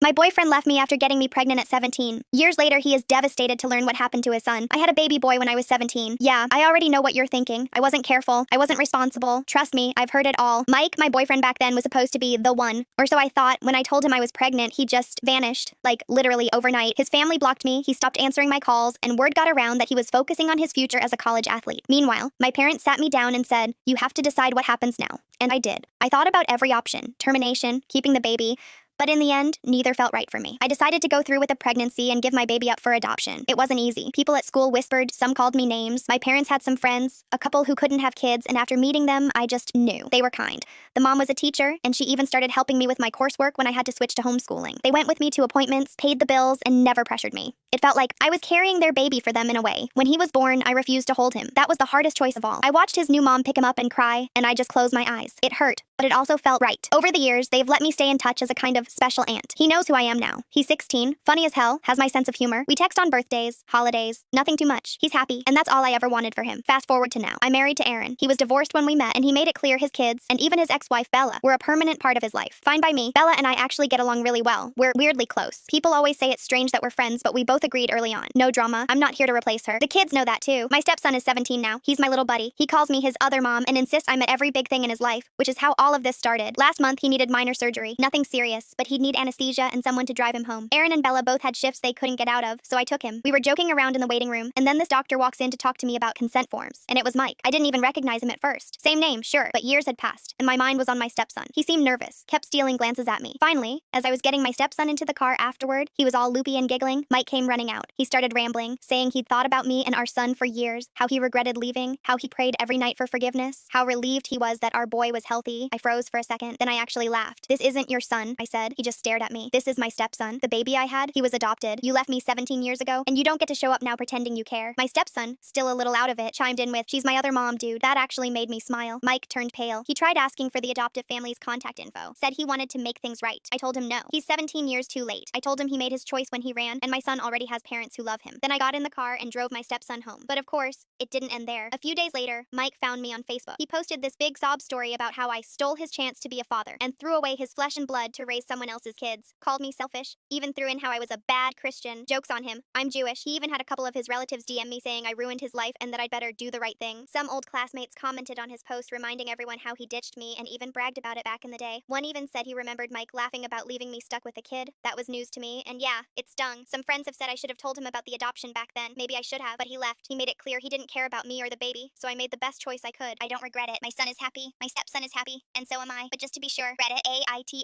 My boyfriend left me after getting me pregnant at 17. Years later, he is devastated to learn what happened to his son. I had a baby boy when I was 17. Yeah, I already know what you're thinking. I wasn't careful. I wasn't responsible. Trust me, I've heard it all. Mike, my boyfriend back then, was supposed to be the one. Or so I thought. When I told him I was pregnant, he just vanished. Like, literally overnight. His family blocked me, he stopped answering my calls, and word got around that he was focusing on his future as a college athlete. Meanwhile, my parents sat me down and said, "You have to decide what happens now." And I did. I thought about every option: termination, keeping the baby. But in the end, neither felt right for me. I decided to go through with the pregnancy and give my baby up for adoption. It wasn't easy. People at school whispered, some called me names. My parents had some friends, a couple who couldn't have kids, and after meeting them, I just knew. They were kind. The mom was a teacher, and she even started helping me with my coursework when I had to switch to homeschooling. They went with me to appointments, paid the bills, and never pressured me. It felt like I was carrying their baby for them in a way. When he was born, I refused to hold him. That was the hardest choice of all. I watched his new mom pick him up and cry, and I just closed my eyes. It hurt, but it also felt right. Over the years, they've let me stay in touch as a kind of special aunt. He knows who I am now. He's 16, funny as hell, has my sense of humor. We text on birthdays, holidays, nothing too much. He's happy, and that's all I ever wanted for him. Fast forward to now. I'm married to Aaron. He was divorced when we met, and he made it clear his kids, and even his ex-wife Bella, were a permanent part of his life. Fine by me. Bella and I actually get along really well. We're weirdly close. People always say it's strange that we're friends, but we both agreed early on. No drama. I'm not here to replace her. The kids know that too. My stepson is 17 now. He's my little buddy. He calls me his other mom and insists I'm at every big thing in his life, which is how all of this started. Last month, he needed minor surgery. Nothing serious, but he'd need anesthesia and someone to drive him home. Aaron and Bella both had shifts they couldn't get out of, so I took him. We were joking around in the waiting room, and then this doctor walks in to talk to me about consent forms, and it was Mike. I didn't even recognize him at first. Same name, sure, but years had passed, and my mind was on my stepson. He seemed nervous, kept stealing glances at me. Finally, as I was getting my stepson into the car afterward, he was all loopy and giggling. Mike came running out. He started rambling, saying he'd thought about me and our son for years, how he regretted leaving, how he prayed every night for forgiveness, how relieved he was that our boy was healthy. I froze for a second, then I actually laughed. "This isn't your son," I said. He just stared at me. "This is my stepson. The baby I had, he was adopted. You left me 17 years ago, and you don't get to show up now pretending you care." My stepson, still a little out of it, chimed in with, "She's my other mom, dude." That actually made me smile. Mike turned pale. He tried asking for the adoptive family's contact info, said he wanted to make things right. I told him no. He's 17 years too late. I told him he made his choice when he ran, and my son already has parents who love him. Then I got in the car and drove my stepson home. But of course, it didn't end there. A few days later, Mike found me on Facebook. He posted this big sob story about how I stole his chance to be a father and threw away his flesh and blood to raise someone else's kids. Called me selfish, even threw in how I was a bad Christian. Joke's on him. I'm Jewish. He even had a couple of his relatives DM me saying I ruined his life and that I'd better do the right thing. Some old classmates commented on his post reminding everyone how he ditched me and even bragged about it back in the day. One even said he remembered Mike laughing about leaving me stuck with a kid. That was news to me, and yeah, it stung. Some friends have said I should have told him about the adoption back then. Maybe I should have, but he left. He made it clear he didn't care about me or the baby, so I made the best choice I could. I don't regret it. My son is happy, my stepson is happy, and so am I. But just to be sure, Reddit AITA